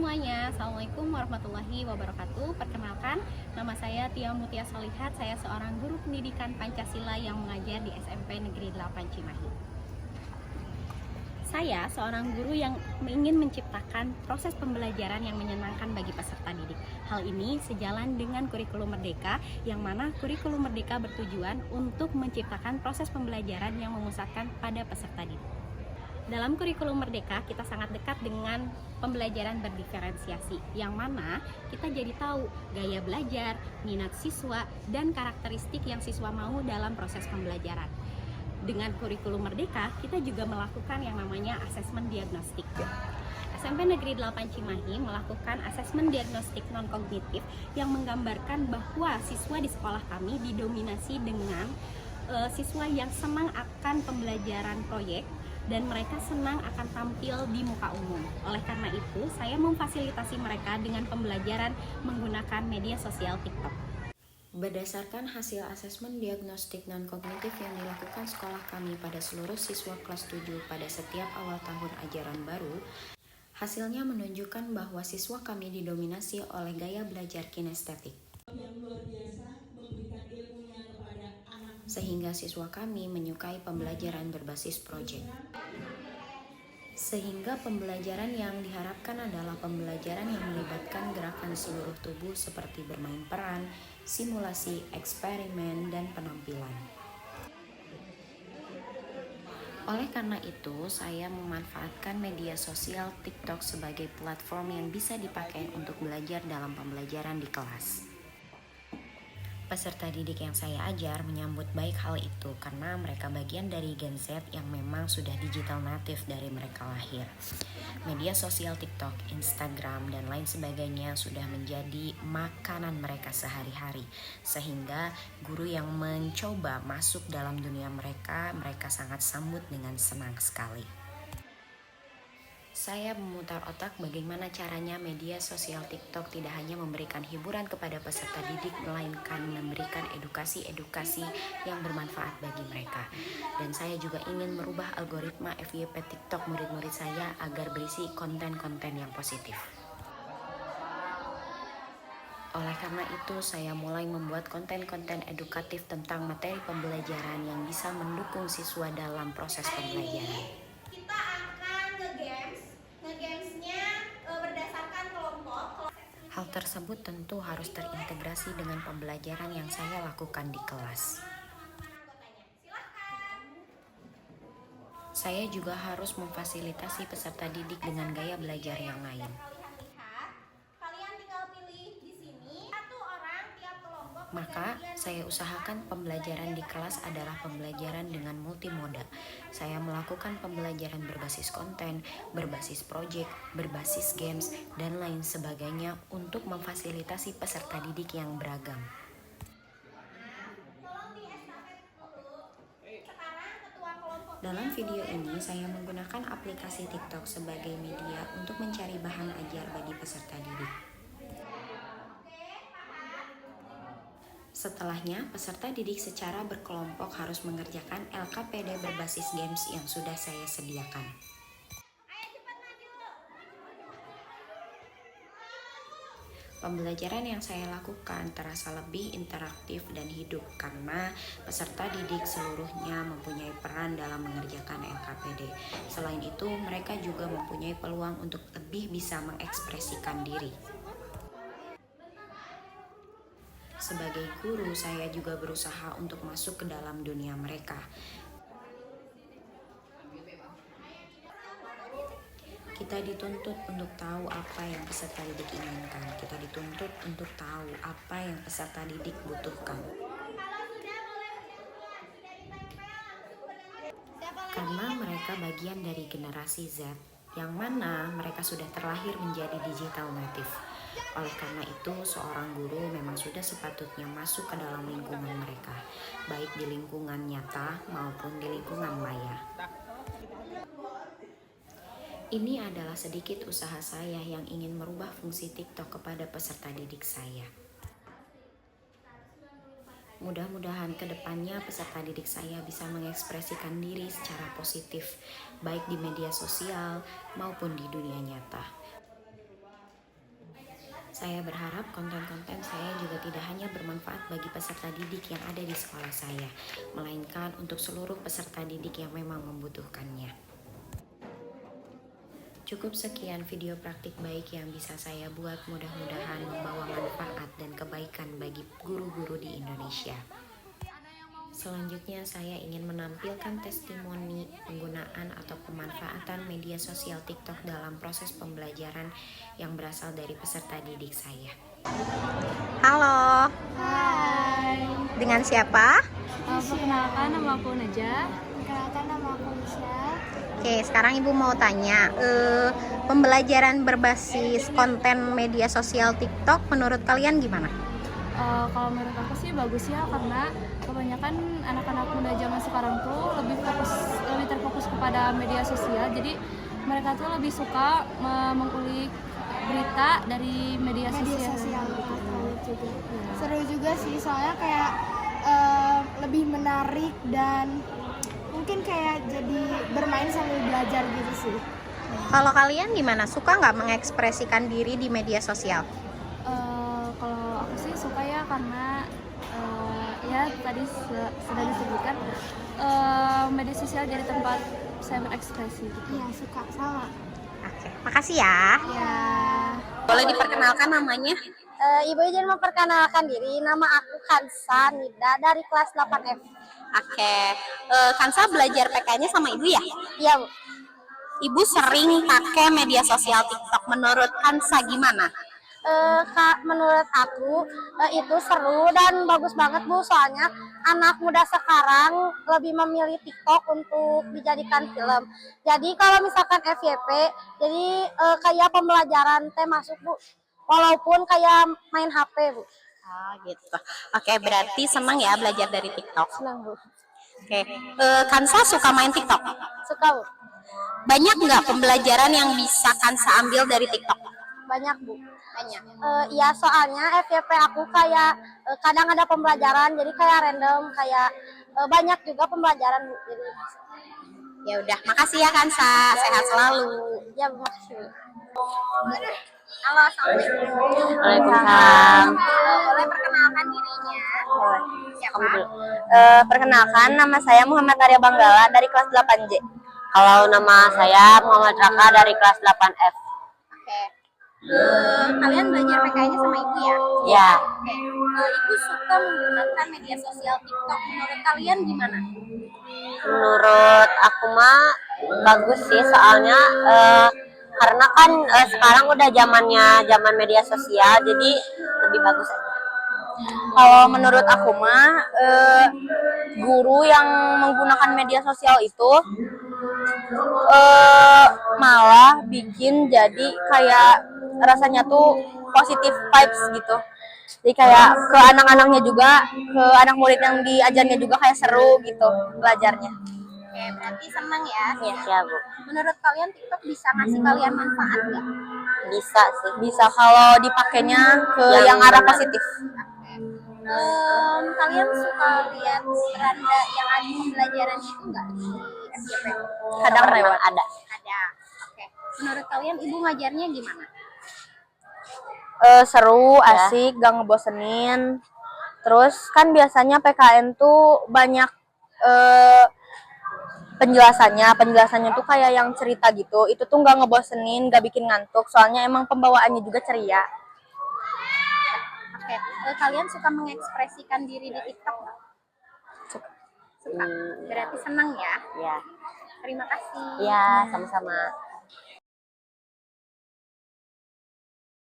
semuanya, Assalamualaikum warahmatullahi wabarakatuh. Perkenalkan, nama saya Tia Mutia Solihat. Saya seorang guru pendidikan Pancasila yang mengajar di SMP Negeri 8 Cimahi. Saya seorang guru yang ingin menciptakan proses pembelajaran yang menyenangkan bagi peserta didik. Hal ini sejalan dengan kurikulum Merdeka, yang mana kurikulum Merdeka bertujuan untuk menciptakan proses pembelajaran yang memusatkan pada peserta didik. Dalam kurikulum Merdeka, kita sangat dekat dengan pembelajaran berdiferensiasi, yang mana kita jadi tahu gaya belajar, minat siswa, dan karakteristik yang siswa mau dalam proses pembelajaran. Dengan kurikulum Merdeka, kita juga melakukan yang namanya asesmen diagnostik. SMP Negeri 8 Cimahi melakukan asesmen diagnostik non-kognitif yang menggambarkan bahwa siswa di sekolah kami didominasi dengan siswa yang senang akan pembelajaran proyek, dan mereka senang akan tampil di muka umum. Oleh karena itu, saya memfasilitasi mereka dengan pembelajaran menggunakan media sosial TikTok. Berdasarkan hasil asesmen diagnostik non-kognitif yang dilakukan sekolah kami pada seluruh siswa kelas 7 pada setiap awal tahun ajaran baru, hasilnya menunjukkan bahwa siswa kami didominasi oleh gaya belajar kinestetik. Sehingga siswa kami menyukai pembelajaran berbasis proyek. Sehingga pembelajaran yang diharapkan adalah pembelajaran yang melibatkan gerakan seluruh tubuh seperti bermain peran, simulasi, eksperimen, dan penampilan. Oleh karena itu, saya memanfaatkan media sosial TikTok sebagai platform yang bisa dipakai untuk belajar dalam pembelajaran di kelas. Peserta didik yang saya ajar menyambut baik hal itu karena mereka bagian dari Gen Z yang memang sudah digital native dari mereka lahir. Media sosial TikTok, Instagram, dan lain sebagainya sudah menjadi makanan mereka sehari-hari. Sehingga guru yang mencoba masuk dalam dunia mereka sangat sambut dengan senang sekali. Saya memutar otak bagaimana caranya media sosial TikTok tidak hanya memberikan hiburan kepada peserta didik, melainkan memberikan edukasi-edukasi yang bermanfaat bagi mereka. Dan saya juga ingin merubah algoritma FYP TikTok murid-murid saya agar berisi konten-konten yang positif. Oleh karena itu, saya mulai membuat konten-konten edukatif tentang materi pembelajaran yang bisa mendukung siswa dalam proses pembelajaran. Hal tersebut tentu harus terintegrasi dengan pembelajaran yang saya lakukan di kelas. Saya juga harus memfasilitasi peserta didik dengan gaya belajar yang lain. Maka, saya usahakan pembelajaran di kelas adalah pembelajaran dengan multimoda. Saya melakukan pembelajaran berbasis konten, berbasis proyek, berbasis games, dan lain sebagainya untuk memfasilitasi peserta didik yang beragam. Dalam video ini, saya menggunakan aplikasi TikTok sebagai media untuk mencari bahan ajar bagi peserta didik. Setelahnya, peserta didik secara berkelompok harus mengerjakan LKPD berbasis games yang sudah saya sediakan. Pembelajaran yang saya lakukan terasa lebih interaktif dan hidup karena peserta didik seluruhnya mempunyai peran dalam mengerjakan LKPD. Selain itu, mereka juga mempunyai peluang untuk lebih bisa mengekspresikan diri. Sebagai guru, saya juga berusaha untuk masuk ke dalam dunia mereka. Kita dituntut untuk tahu apa yang peserta didik inginkan. Kita dituntut untuk tahu apa yang peserta didik butuhkan. Karena mereka bagian dari generasi Z, yang mana mereka sudah terlahir menjadi digital native. Oleh karena itu, seorang guru memang sudah sepatutnya masuk ke dalam lingkungan mereka, baik di lingkungan nyata maupun di lingkungan maya. Ini adalah sedikit usaha saya yang ingin merubah fungsi TikTok kepada peserta didik saya. Mudah-mudahan ke depannya peserta didik saya bisa mengekspresikan diri secara positif, baik di media sosial maupun di dunia nyata. Saya berharap konten-konten saya juga tidak hanya bermanfaat bagi peserta didik yang ada di sekolah saya, melainkan untuk seluruh peserta didik yang memang membutuhkannya. Cukup sekian video praktik baik yang bisa saya buat, mudah-mudahan membawa manfaat dan kebaikan bagi guru-guru di Indonesia. Selanjutnya saya ingin menampilkan testimoni penggunaan atau pemanfaatan media sosial TikTok dalam proses pembelajaran yang berasal dari peserta didik saya. Halo, Hai, dengan siapa? perkenalkan nama aku Najah. Perkenalkan nama aku Michelle. Oke, sekarang Ibu mau tanya, pembelajaran berbasis konten media sosial TikTok menurut kalian gimana? Kalau menurut aku sih bagus ya, karena kebanyakan anak-anak muda zaman sekarang tuh lebih terfokus kepada media sosial. Jadi mereka tuh lebih suka mengulik berita dari media sosial. Juga. Seru juga sih, soalnya kayak lebih menarik dan mungkin kayak jadi bermain sambil belajar gitu sih. Kalau kalian gimana? Suka nggak mengekspresikan diri di media sosial? Kalau aku sih suka ya, karena ya tadi sudah disebutkan media sosial jadi tempat saya berekspresi gitu. Iya, suka sama. Oke, makasih ya. Ya. Boleh diperkenalkan namanya? Ibu izin memperkenalkan diri, nama aku Kansa Nida dari kelas 8F. Oke, Kansa belajar PK-nya sama Ibu ya? Iya, Bu. Ibu sering pakai media sosial TikTok. Menurut Kansa gimana? Kak, menurut aku itu seru dan bagus banget, Bu, soalnya anak muda sekarang lebih memilih TikTok untuk dijadikan film. Jadi kalau misalkan FYP, jadi kayak pembelajaran teh masuk, Bu, walaupun kayak main HP, Bu. Oh gitu. Oke, berarti senang ya belajar dari TikTok. Senang, Bu. Oke, Kansa suka main TikTok. Suka, Bu. Banyak nggak pembelajaran yang bisa Kansa ambil dari TikTok? Banyak, Bu. Banyak. Iya, soalnya FYP aku kayak kadang ada pembelajaran, jadi kayak random, kayak banyak juga pembelajaran, Bu. Jadi Ya udah, makasih ya Kansa. Sehat selalu. ya, Bu, makasih, Bu. Halo, assalamualaikum. Waalaikumsalam. Boleh perkenalkan dirinya? Siapa? Perkenalkan, nama saya Muhammad Arya Banggala dari kelas 8J. Kalau nama saya Muhammad Raka dari kelas 8F. Oke. Kalian belajar PKN-nya sama Ibu ya? Ya, Oke. Ibu suka menggunakan media sosial TikTok. Menurut kalian gimana? menurut aku mah bagus sih, soalnya karena kan sekarang udah zaman media sosial, jadi lebih bagus aja. Kalau menurut aku mah guru yang menggunakan media sosial itu malah bikin jadi kayak rasanya tuh positive vibes gitu. Jadi kayak ke anak-anaknya juga, ke anak murid yang diajarnya juga kayak seru gitu belajarnya. Oke, berarti senang ya? Iya, siap, Bu. Menurut kalian TikTok bisa ngasih kalian manfaat nggak? Bisa sih. Bisa kalau dipakainya ke yang arah positif. Kalian suka lihat beranda yang ada pembelajarannya itu nggak di FYP? Kadang lewat ada. Ada. Oke. Menurut kalian ibu ngajarnya gimana? Seru, asik, gak ngebosenin. Terus kan biasanya PKN tuh banyak penjelasannya tuh kayak yang cerita gitu. Itu tuh gak ngebosenin, gak bikin ngantuk. Soalnya emang pembawaannya juga ceria. Oke. Kalian suka mengekspresikan diri di TikTok nggak? Suka. Berarti senang ya? Ya, Terima kasih. ya, sama-sama.